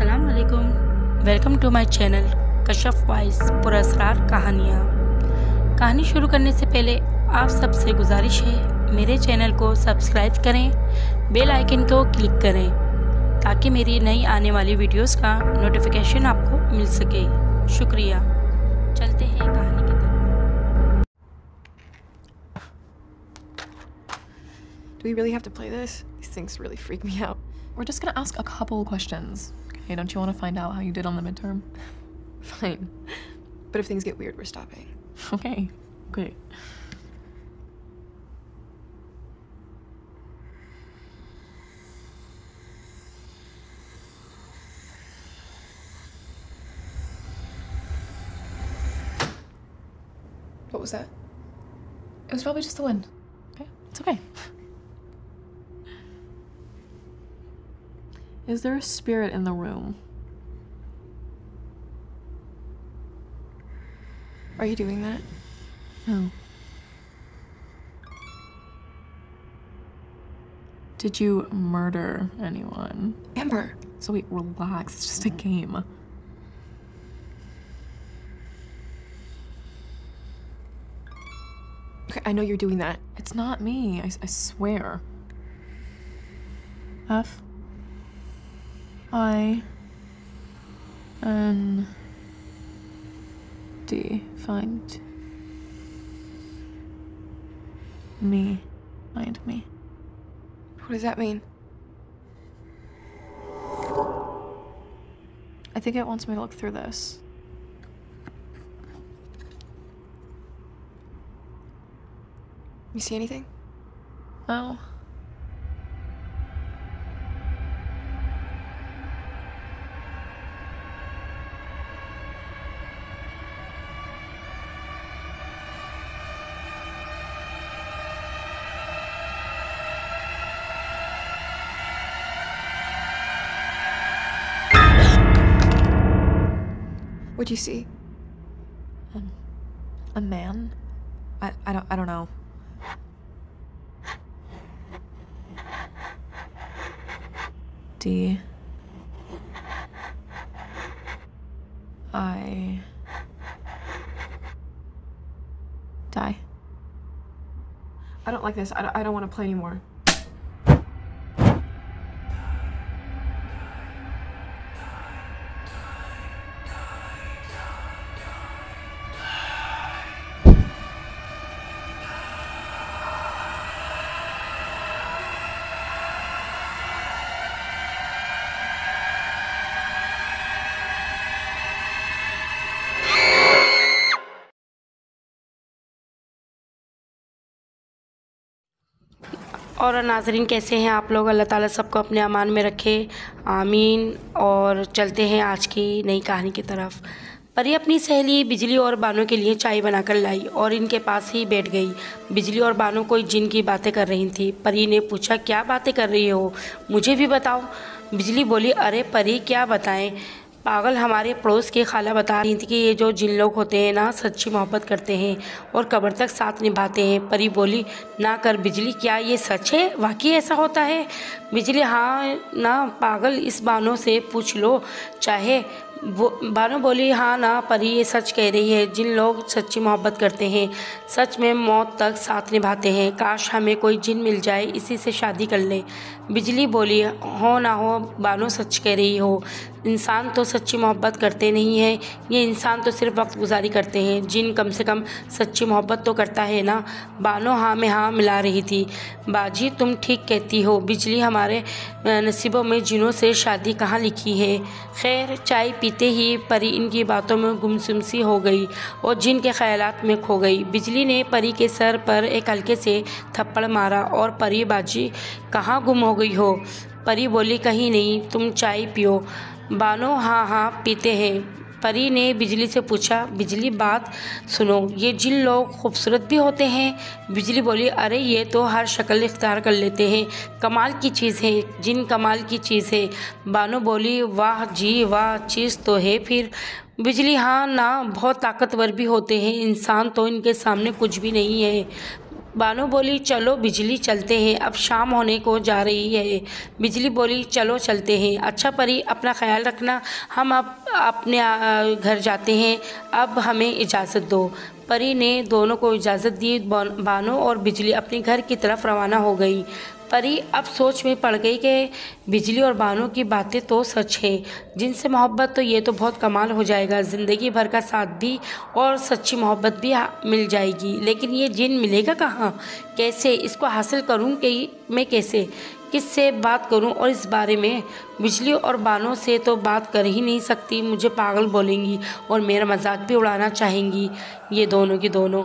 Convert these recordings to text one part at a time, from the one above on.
अस्सलाम वालेकुम। Welcome to my channel Kashaf voice पुरअसरार कहानियाँ। कहानी शुरू करने से पहले आप सबसे गुजारिश है मेरे चैनल को सब्सक्राइब करें, बेल आइकन को क्लिक करें ताकि मेरी नई आने वाली वीडियोस का नोटिफिकेशन आपको मिल सके। शुक्रिया। चलते हैं कहानी की तरफ। Do we really have to play this? These things really freak me out. We're just gonna ask a couple questions. Okay, don't you want to find out how you did on the midterm? Fine. But if things get weird, we're stopping. Okay, great. What was that? It was probably just the wind. Okay, it's okay. Is there a spirit in the room? Are you doing that? No. Did you murder anyone? Amber! So wait, relax, it's just a game. Okay, I know you're doing that. It's not me, I swear. F I N D. Find me. Find me. What does that mean? I think it wants me to look through this. You see anything? Oh. What'd you see? A man? I don't know. D I die. I don't like this. I don't want to play anymore. और नाज़रीन, कैसे हैं आप लोग? अल्लाह ताला सबको अपने अमान में रखे, आमीन। और चलते हैं आज की नई कहानी की तरफ। परी अपनी सहेली बिजली और बानो के लिए चाय बनाकर लाई और इनके पास ही बैठ गई। बिजली और बानो कोई जिन की बातें कर रही थी। परी ने पूछा, क्या बातें कर रही हो, मुझे भी बताओ। बिजली बोली, अरे परी क्या बताएं, पागल, हमारे पड़ोस की खाला बता रही थी कि ये जो जिन लोग होते हैं ना, सच्ची मोहब्बत करते हैं और कब्र तक साथ निभाते हैं। परी बोली, ना कर बिजली, क्या ये सच है? वाकई ऐसा होता है? बिजली, हाँ ना पागल, इस बानो से पूछ लो चाहे। वो बानो बोली, हाँ ना परी, ये सच कह रही है। जिन लोग सच्ची मोहब्बत करते हैं सच में मौत तक साथ निभाते हैं। काश हमें कोई जिन मिल जाए, इसी से शादी कर ले। बिजली बोली, हो ना हो बानो, सच कह रही हो। इंसान तो सच्ची मोहब्बत करते नहीं हैं, ये इंसान तो सिर्फ वक्त गुजारी करते हैं। जिन कम से कम सच्ची मोहब्बत तो करता है ना। बानो हाँ में हाँ मिला रही थी। बाजी, तुम ठीक कहती हो बिजली, हमारे नसीबों में जिनों से शादी कहाँ लिखी है। खैर, चाय पीते ही परी इनकी बातों में गुमसुम सी हो गई और जिन के ख्यालात में खो गई। बिजली ने परी के सर पर एक हल्के से थप्पड़ मारा और परी, बाजी कहाँ गुम हो गई हो? परी बोली, कहीं नहीं, तुम चाय पियो। बानो, हाँ हाँ पीते हैं। परी ने बिजली से पूछा, बिजली बात सुनो, ये जिन लोग खूबसूरत भी होते हैं? बिजली बोली, अरे ये तो हर शक्ल इख्तियार कर लेते हैं, कमाल की चीज़ है, जिन कमाल की चीज़ है। बानो बोली, वाह जी वाह, चीज़ तो है फिर। बिजली, हाँ ना, बहुत ताकतवर भी होते हैं, इंसान तो इनके सामने कुछ भी नहीं है। बानो बोली चलो बिजली चलते हैं, अब शाम होने को जा रही है। बिजली बोली चलो चलते हैं। अच्छा परी अपना ख्याल रखना, हम अब अपने घर जाते हैं, अब हमें इजाज़त दो। परी ने दोनों को इजाज़त दी। बानो और बिजली अपने घर की तरफ रवाना हो गई। परी अब सोच में पड़ गई कि बिजली और बानो की बातें तो सच है, जिनसे मोहब्बत तो ये तो बहुत कमाल हो जाएगा, ज़िंदगी भर का साथ भी और सच्ची मोहब्बत भी मिल जाएगी। लेकिन ये जिन मिलेगा कहाँ, कैसे इसको हासिल करूँ कि मैं कैसे, किससे बात करूं? और इस बारे में बिजली और बानो से तो बात कर ही नहीं सकती, मुझे पागल बोलेंगी और मेरा मजाक भी उड़ाना चाहेंगी ये दोनों की दोनों।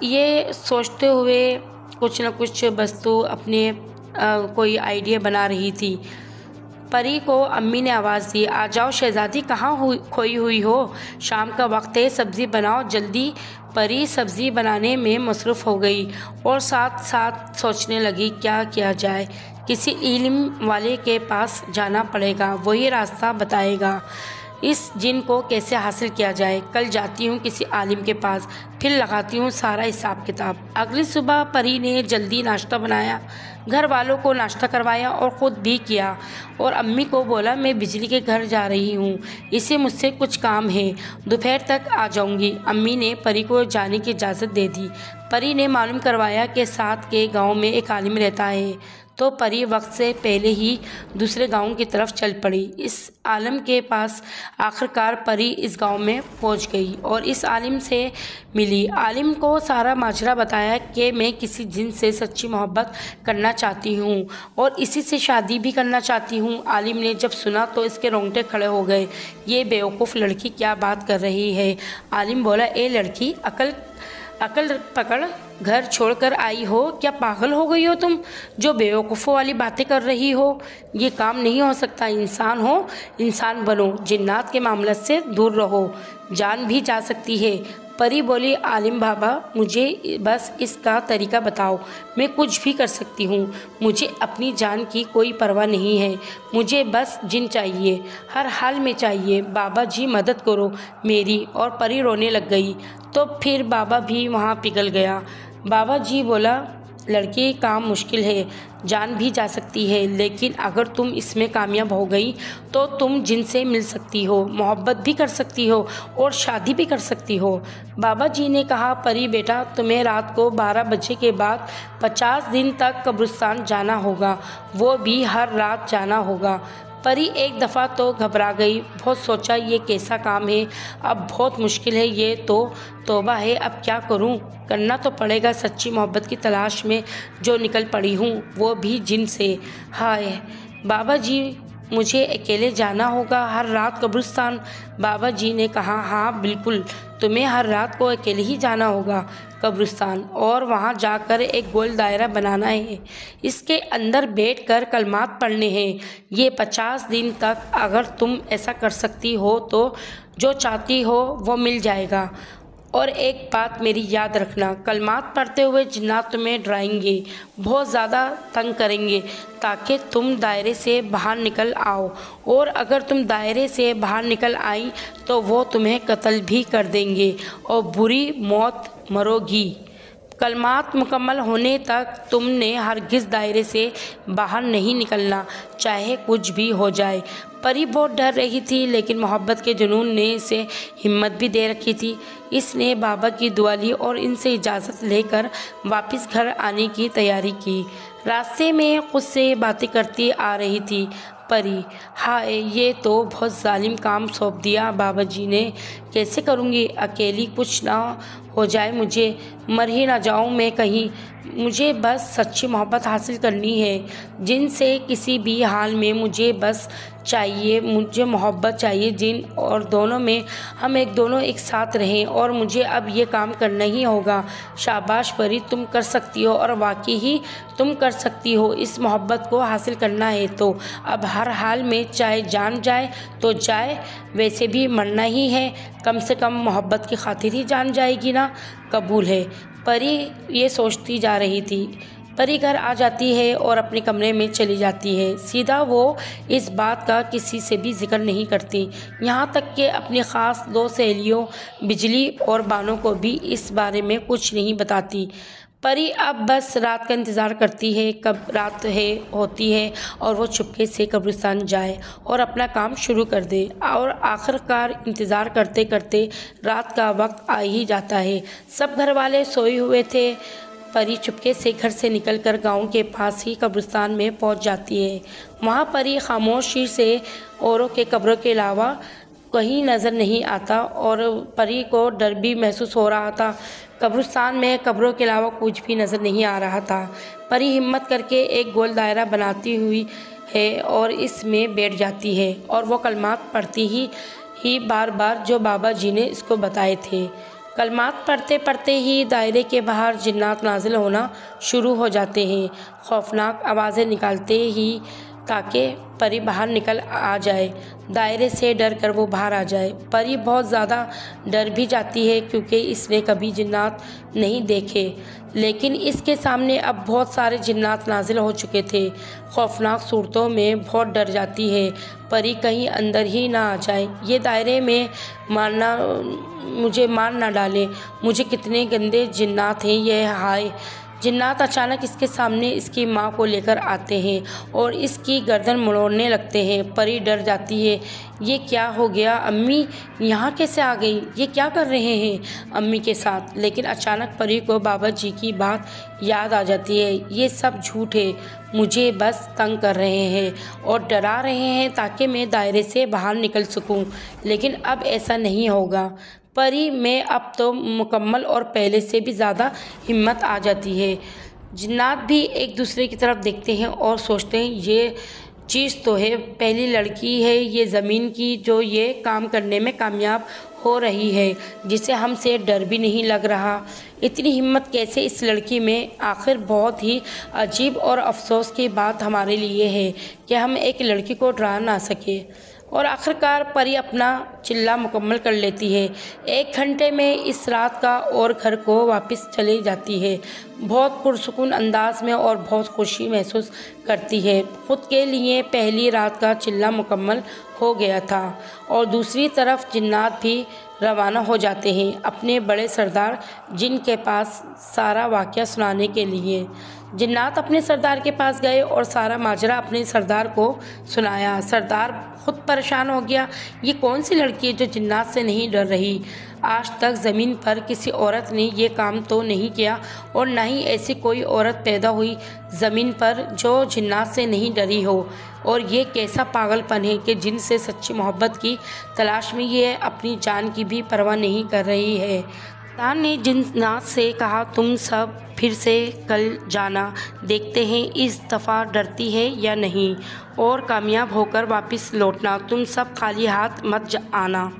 ये सोचते हुए कुछ न कुछ वस्तु अपने कोई आइडिया बना रही थी। परी को अम्मी ने आवाज़ दी, आ जाओ शहज़ादी, कहाँ खोई हुई हो? शाम का वक्त है, सब्ज़ी बनाओ जल्दी। परी सब्ज़ी बनाने में मसरूफ़ हो गई और साथ साथ सोचने लगी क्या किया जाए। किसी इल्म वाले के पास जाना पड़ेगा, वही रास्ता बताएगा इस जिन को कैसे हासिल किया जाए। कल जाती हूँ किसी आलिम के पास, फिर लगाती हूँ सारा हिसाब किताब। अगली सुबह परी ने जल्दी नाश्ता बनाया, घर वालों को नाश्ता करवाया और ख़ुद भी किया और अम्मी को बोला मैं बिजली के घर जा रही हूँ, इसे मुझसे कुछ काम है, दोपहर तक आ जाऊँगी। अम्मी ने परी को जाने की इजाज़त दे दी। परी ने मालूम करवाया कि साथ के गाँव में एक आलिम रहता है, तो परी वक्त से पहले ही दूसरे गांव की तरफ चल पड़ी। इस आलिम के पास आखिरकार परी इस गांव में पहुंच गई और इस आलिम से मिली। आलिम को सारा माजरा बताया कि मैं किसी जिन से सच्ची मोहब्बत करना चाहती हूं और इसी से शादी भी करना चाहती हूं। आलिम ने जब सुना तो इसके रोंगटे खड़े हो गए, ये बेवकूफ़ लड़की क्या बात कर रही है। आलिम बोला, ए लड़की, अकल पकड़, घर छोड़कर आई हो, क्या पागल हो गई हो तुम जो बेवकूफ़ों वाली बातें कर रही हो? ये काम नहीं हो सकता, इंसान हो इंसान बनो, जिन्नात के मामले से दूर रहो, जान भी जा सकती है। परी बोली, आलिम बाबा मुझे बस इसका तरीका बताओ, मैं कुछ भी कर सकती हूँ, मुझे अपनी जान की कोई परवाह नहीं है, मुझे बस जिन चाहिए, हर हाल में चाहिए, बाबा जी मदद करो मेरी। और परी रोने लग गई तो फिर बाबा भी वहाँ पिघल गया। बाबा जी बोला, लड़की काम मुश्किल है, जान भी जा सकती है, लेकिन अगर तुम इसमें कामयाब हो गई तो तुम जिनसे मिल सकती हो, मोहब्बत भी कर सकती हो और शादी भी कर सकती हो। बाबा जी ने कहा, परी बेटा, तुम्हें रात को 12 बजे के बाद 50 दिन तक कब्रिस्तान जाना होगा, वो भी हर रात जाना होगा। परी एक दफ़ा तो घबरा गई, बहुत सोचा ये कैसा काम है, अब बहुत मुश्किल है, ये तो तौबा है, अब क्या करूं? करना तो पड़ेगा, सच्ची मोहब्बत की तलाश में जो निकल पड़ी हूं, वो भी जिन से। हाय बाबा जी, मुझे अकेले जाना होगा हर रात कब्रिस्तान? बाबा जी ने कहा, हाँ बिल्कुल, तुम्हें हर रात को अकेले ही जाना होगा कब्रिस्तान और वहाँ जाकर एक गोल दायरा बनाना है, इसके अंदर बैठकर कलमात पढ़ने हैं। ये 50 दिन तक अगर तुम ऐसा कर सकती हो तो जो चाहती हो वो मिल जाएगा। और एक बात मेरी याद रखना, कलमात पढ़ते हुए जिन्नात तुम्हें डराएंगे, बहुत ज़्यादा तंग करेंगे ताकि तुम दायरे से बाहर निकल आओ, और अगर तुम दायरे से बाहर निकल आई तो वो तुम्हें कत्ल भी कर देंगे और बुरी मौत मरोगी। कलमात मुकम्मल होने तक तुमने हरगिज़ दायरे से बाहर नहीं निकलना, चाहे कुछ भी हो जाए। परी बहुत डर रही थी, लेकिन मोहब्बत के जुनून ने इसे हिम्मत भी दे रखी थी। इसने बाबा की दुआ ली और इनसे इजाज़त लेकर वापस घर आने की तैयारी की। रास्ते में खुद से बातें करती आ रही थी परी, हाय ये तो बहुत जालिम काम सौंप दिया बाबा जी ने, कैसे करूँगी अकेली, कुछ ना हो जाए मुझे, मर ही ना जाऊँ मैं कहीं, मुझे बस सच्ची मोहब्बत हासिल करनी है जिनसे किसी भी हाल में, मुझे बस चाहिए, मुझे मोहब्बत चाहिए जिन, और दोनों में हम दोनों एक साथ रहें, और मुझे अब ये काम करना ही होगा। शाबाश परी, तुम कर सकती हो, और वाकई ही तुम कर सकती हो। इस मोहब्बत को हासिल करना है तो अब हर हाल में चाहे जान जाए तो जाए, वैसे भी मरना ही है, कम से कम मोहब्बत की खातिर ही जान जाएगी ना, कबूल है। परी ये सोचती जा रही थी। परी घर आ जाती है और अपने कमरे में चली जाती है। सीधा वो इस बात का किसी से भी जिक्र नहीं करती, यहाँ तक कि अपनी ख़ास 2 सहेलियों बिजली और बानो को भी इस बारे में कुछ नहीं बताती। परी अब बस रात का इंतज़ार करती है, कब रात होती है और वो चुपके से कब्रिस्तान जाए और अपना काम शुरू कर दे। और आखिरकार इंतज़ार करते करते रात का वक्त आ ही जाता है। सब घर वाले सोए हुए थे। परी चुपके से घर से निकलकर गांव के पास ही कब्रिस्तान में पहुंच जाती है। वहां परी खामोशी से औरों के कब्रों के अलावा कहीं नज़र नहीं आता और परी को डर भी महसूस हो रहा था। कब्रिस्तान में कब्रों के अलावा कुछ भी नज़र नहीं आ रहा था। परी हिम्मत करके एक गोल दायरा बनाती हुई है और इसमें बैठ जाती है और वो कलमात पढ़ती ही बार बार जो बाबा जी ने इसको बताए थे। कलमात पढ़ते पढ़ते ही दायरे के बाहर जिन्नात नाजिल होना शुरू हो जाते हैं, खौफनाक आवाज़ें निकालते ही ताकि परी बाहर निकल आ जाए। दायरे से डर कर वो बाहर आ जाए। परी बहुत ज़्यादा डर भी जाती है क्योंकि इसने कभी जिन्नात नहीं देखे, लेकिन इसके सामने अब बहुत सारे जिन्नात नाजिल हो चुके थे। खौफनाक सूरतों में बहुत डर जाती है परी कहीं अंदर ही ना आ जाए। ये दायरे में मुझे मार ना डाले, मुझे कितने गंदे जिन्नात हैं ये, हाय। जिन्नात अचानक इसके सामने इसकी माँ को लेकर आते हैं और इसकी गर्दन मरोड़ने लगते हैं। परी डर जाती है, ये क्या हो गया, अम्मी यहाँ कैसे आ गई, ये क्या कर रहे हैं अम्मी के साथ। लेकिन अचानक परी को बाबा जी की बात याद आ जाती है, ये सब झूठ है, मुझे बस तंग कर रहे हैं और डरा रहे हैं ताकि मैं दायरे से बाहर निकल सकूं। लेकिन अब ऐसा नहीं होगा परी में अब तो मुकम्मल और पहले से भी ज़्यादा हिम्मत आ जाती है। जिन्नात भी एक दूसरे की तरफ देखते हैं और सोचते हैं ये चीज़ तो है, पहली लड़की है ये ज़मीन की जो ये काम करने में कामयाब हो रही है, जिसे हमसे डर भी नहीं लग रहा। इतनी हिम्मत कैसे इस लड़की में। आखिर बहुत ही अजीब और अफसोस की बात हमारे लिए है कि हम एक लड़की को डरा ना सके। और आखिरकार परी अपना चिल्ला मुकम्मल कर लेती है। 1 घंटे में इस रात का और घर को वापस चली जाती है, बहुत पुरसुकून अंदाज में और बहुत खुशी महसूस करती है। खुद के लिए पहली रात का चिल्ला मुकम्मल हो गया था। और दूसरी तरफ जिन्नात भी रवाना हो जाते हैं अपने बड़े सरदार जिन के पास सारा वाक़या सुनाने के लिए। जिन्नात अपने सरदार के पास गए और सारा माजरा अपने सरदार को सुनाया। सरदार खुद परेशान हो गया, ये कौन सी लड़की है जो जिन्नात से नहीं डर रही। आज तक ज़मीन पर किसी औरत ने ये काम तो नहीं किया और ना ही ऐसी कोई औरत पैदा हुई ज़मीन पर जो जिन्नात से नहीं डरी हो। और ये कैसा पागलपन है कि जिनसे सच्ची मोहब्बत की तलाश में ये अपनी जान की भी परवाह नहीं कर रही है। सरदार ने जिन्नात से कहा, तुम सब फिर से कल जाना, देखते हैं इस दफ़ा डरती है या नहीं और कामयाब होकर वापस लौटना, तुम सब खाली हाथ मत आना।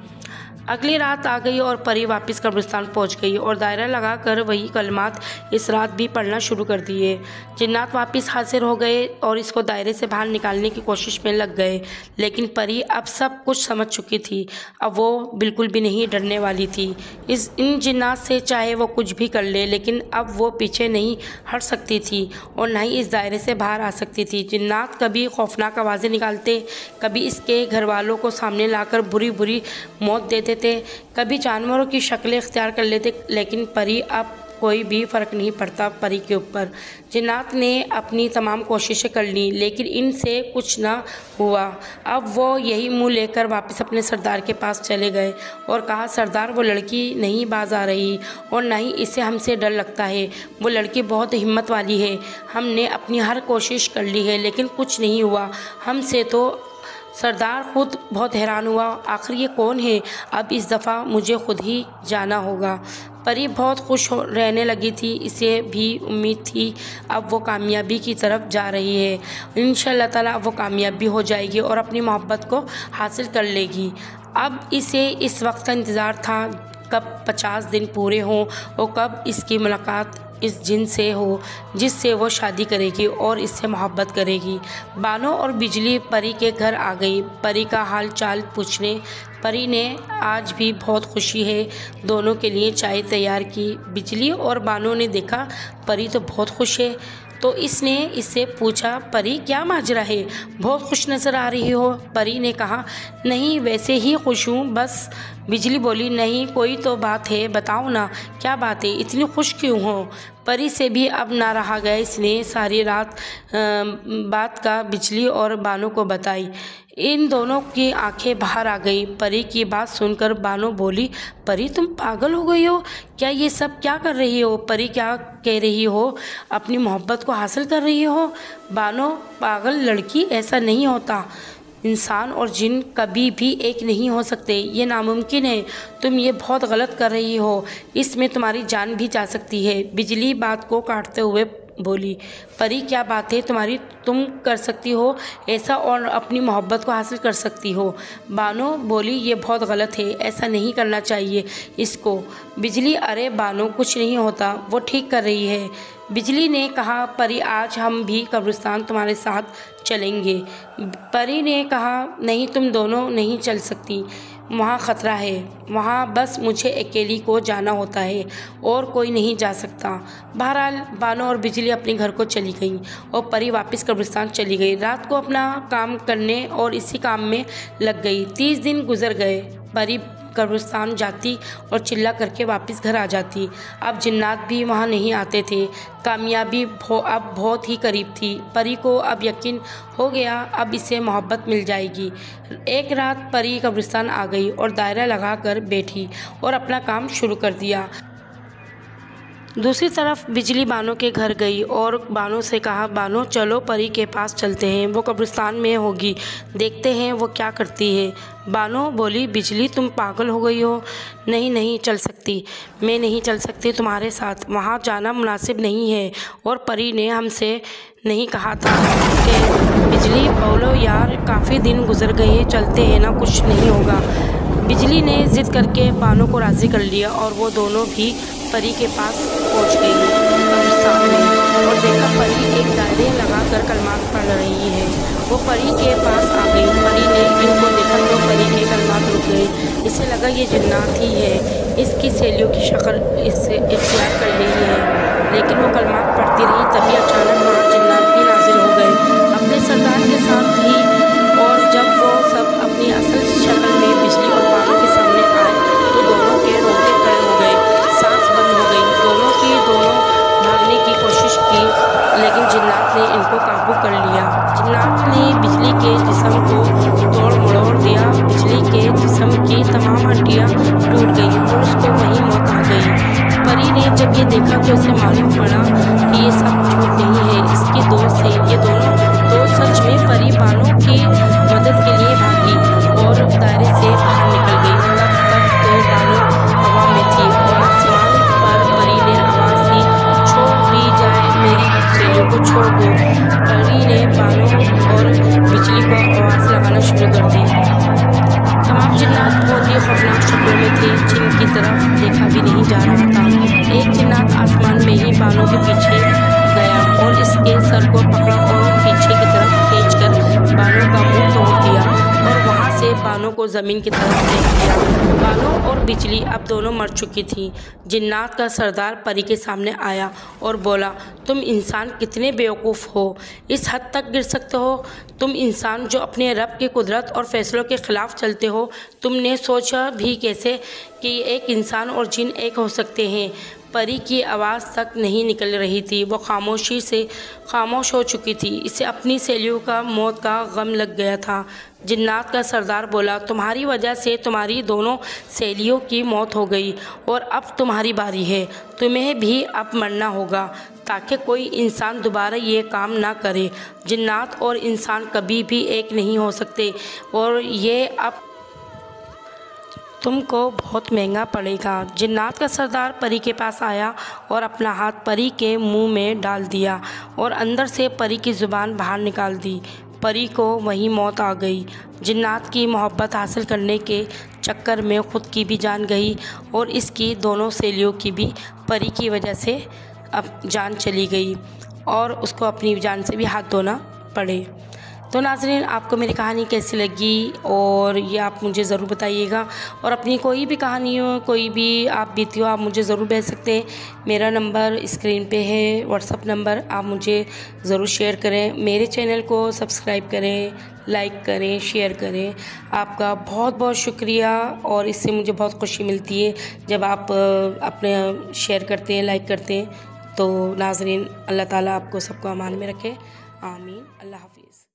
अगली रात आ गई और परी वापस कब्रिस्तान पहुंच गई और दायरा लगाकर वही कलमात इस रात भी पढ़ना शुरू कर दिए। जिन्नात वापस हाजिर हो गए और इसको दायरे से बाहर निकालने की कोशिश में लग गए, लेकिन परी अब सब कुछ समझ चुकी थी। अब वो बिल्कुल भी नहीं डरने वाली थी इन जिन्नात से, चाहे वो कुछ भी कर ले, लेकिन अब वो पीछे नहीं हट सकती थी और ना ही इस दायरे से बाहर आ सकती थी। जिन्नात कभी खौफनाक आवाज़ें निकालते, कभी इसके घर वालों को सामने लाकर बुरी बुरी मौत देते थे, कभी जानवरों की शक्लें इख्तियार कर लेते, लेकिन परी अब कोई भी फ़र्क नहीं पड़ता परी के ऊपर। जिन्नात ने अपनी तमाम कोशिशें कर ली, लेकिन इनसे कुछ ना हुआ। अब वो यही मुंह लेकर वापस अपने सरदार के पास चले गए और कहा, सरदार वो लड़की नहीं बाज आ रही और ना ही इसे हमसे डर लगता है। वो लड़की बहुत हिम्मत वाली है, हमने अपनी हर कोशिश कर ली है लेकिन कुछ नहीं हुआ हमसे तो। सरदार खुद बहुत हैरान हुआ, आखिर ये कौन है, अब इस दफ़ा मुझे खुद ही जाना होगा। परी बहुत खुश रहने लगी थी, इसे भी उम्मीद थी अब वो कामयाबी की तरफ जा रही है। इंशाअल्लाह ताला अब वो कामयाब भी हो जाएगी और अपनी मोहब्बत को हासिल कर लेगी। अब इसे इस वक्त का इंतज़ार था कब 50 दिन पूरे हों और कब इसकी मुलाकात इस जिन से हो जिससे वो शादी करेगी और इससे मोहब्बत करेगी। बानो और बिजली परी के घर आ गई, परी का हाल चाल पूछने। परी ने आज भी बहुत खुशी है दोनों के लिए चाय तैयार की। बिजली और बानो ने देखा परी तो बहुत खुश है, तो इसने इससे पूछा, परी क्या माजरा है, बहुत खुश नज़र आ रही हो। परी ने कहा, नहीं वैसे ही खुश हूँ, बस बिजली बोली, नहीं कोई तो बात है, बताओ ना क्या बात है, इतनी खुश क्यों हो। परी से भी अब ना रहा गया, इसने सारी रात बात का बिजली और बानो को बताई। इन दोनों की आंखें बाहर आ गई। परी की बात सुनकर बानो बोली, परी तुम पागल हो गई हो क्या, ये सब क्या कर रही हो। परी, क्या कह रही हो, अपनी मोहब्बत को हासिल कर रही हो। बानो, पागल लड़की, ऐसा नहीं होता, इंसान और जिन कभी भी एक नहीं हो सकते, ये नामुमकिन है, तुम ये बहुत गलत कर रही हो, इसमें तुम्हारी जान भी जा सकती है। बिजली बात को काटते हुए बोली, परी क्या बात है तुम्हारी, तुम कर सकती हो ऐसा और अपनी मोहब्बत को हासिल कर सकती हो। बानो बोली, ये बहुत गलत है, ऐसा नहीं करना चाहिए इसको। बिजली, अरे बानो कुछ नहीं होता, वो ठीक कर रही है। बिजली ने कहा, परी आज हम भी कब्रिस्तान तुम्हारे साथ चलेंगे। परी ने कहा, नहीं तुम दोनों नहीं चल सकती, वहाँ ख़तरा है, वहाँ बस मुझे अकेली को जाना होता है और कोई नहीं जा सकता। बहरहाल बानो और बिजली अपने घर को चली गई और परी वापस कब्रिस्तान चली गई। रात को अपना काम करने और इसी काम में लग गई। 30 दिन गुजर गए। परी कब्रिस्तान जाती और चिल्ला करके वापस घर आ जाती। अब जिन्नात भी वहाँ नहीं आते थे। कामयाबी अब बहुत ही करीब थी। परी को अब यकीन हो गया, अब इसे मोहब्बत मिल जाएगी। एक रात परी कब्रिस्तान आ गई और दायरा लगा कर बैठी और अपना काम शुरू कर दिया। दूसरी तरफ बिजली बानो के घर गई और बानो से कहा, बानो चलो परी के पास चलते हैं, वो कब्रिस्तान में होगी, देखते हैं वो क्या करती है। बानो बोली, बिजली तुम पागल हो गई हो, नहीं नहीं चल सकती, मैं नहीं चल सकती तुम्हारे साथ, वहाँ जाना मुनासिब नहीं है और परी ने हमसे नहीं कहा था कि बिजली बोलो यार, काफ़ी दिन गुजर गए, चलते हैं ना, कुछ नहीं होगा। बिजली ने ज़िद करके बानो को राज़ी कर लिया और वो दोनों भी परी के पास पहुंच गई कब्रिस्तान में और देखा परी एक दायरे लगाकर कलमात पढ़ रही है। वो परी के पास आ गई। परी ने इनको देखा तो परी के कलमात रुक गए। इसे लगा ये जिन्नात ही है, इसकी सहेलियों की शक्ल इससे इख्तियार कर ली है, लेकिन वो कलमात पढ़ती रही। तभी अचानक वहाँ जिन्नात भी नाजिल हो गए अपने सरदार के साथ ही, और जब वो सब अपनी असल शक्ल में बिजली और बानो के सामने आए तो दोनों के रोंगटे खड़े हो गए, सांस बंद हो गई। दोनों भागने की कोशिश की, लेकिन जिन्नात ने इनको काबू कर लिया। जिन्नात ने बिजली के जिस्म को तोड़ मरोड़ दिया। बिजली के जिस्म की तमाम हड्डियाँ टूट गई और उसको वहीं मौत आ गई। परी ने जब ये देखा तो उसे मालूम पड़ा कि ये सब झूठ नहीं है, इसकी दोस्त है ये दोनों। तो सच में परी बानो की मदद के लिए भागी और दायरे से बाहर निकल गई। तब तक तो बानो हवा में थी और आसमान पर परी ने आवाज़ दी, छोड़ दी जाए मेरी सहेलियों को, छोड़ दो। परी ने बानो और बिजली को आवाज़ लगाना शुरू कर दी। तमाम जिन्नात बहुत ही खौफनाक शक्लों में थे, जिनकी तरफ देखा भी नहीं जा रहा था। एक जिन्नात आसमान में ही बानो के पीछे गया और इसके सर को पकड़ा और पीछे की तरफ खींचकर बानो का मुंह तोड़ दिया और वहाँ से बानो को ज़मीन की तरफ फेंक दिया। बानो और बिजली अब दोनों मर चुकी थी। जिन्नात का सरदार परी के सामने आया और बोला, तुम इंसान कितने बेवकूफ़ हो, इस हद तक गिर सकते हो। तुम इंसान जो अपने रब की कुदरत और फैसलों के ख़िलाफ़ चलते हो, तुमने सोचा भी कैसे कि एक इंसान और जिन एक हो सकते हैं। परी की आवाज़ तक नहीं निकल रही थी, वो खामोशी से खामोश हो चुकी थी। इसे अपनी सहेलियों का मौत का गम लग गया था। जिन्नात का सरदार बोला, तुम्हारी वजह से तुम्हारी दोनों सहेलियों की मौत हो गई और अब तुम्हारी बारी है, तुम्हें भी अब मरना होगा ताकि कोई इंसान दोबारा ये काम ना करे। जिन्नात और इंसान कभी भी एक नहीं हो सकते और ये अब तुमको बहुत महंगा पड़ेगा। जिन्नात का सरदार परी के पास आया और अपना हाथ परी के मुंह में डाल दिया और अंदर से परी की ज़ुबान बाहर निकाल दी। परी को वहीं मौत आ गई। जिन्नात की मोहब्बत हासिल करने के चक्कर में ख़ुद की भी जान गई और इसकी दोनों सहेलियों की भी परी की वजह से अब जान चली गई और उसको अपनी जान से भी हाथ धोना पड़े। तो नाज़रीन, आपको मेरी कहानी कैसी लगी और ये आप मुझे ज़रूर बताइएगा। और अपनी कोई भी कहानी हो, कोई भी आप बीती हो, आप मुझे ज़रूर भेज सकते हैं। मेरा नंबर स्क्रीन पे है, व्हाट्सअप नंबर, आप मुझे ज़रूर शेयर करें। मेरे चैनल को सब्सक्राइब करें, लाइक करें, शेयर करें। आपका बहुत बहुत शुक्रिया। और इससे मुझे बहुत खुशी मिलती है जब आप अपने शेयर करते हैं, लाइक करते हैं। तो नाज़रीन, अल्लाह ताला आपको सबको अमान में रखे। आमीन। अल्लाह हाफिज़।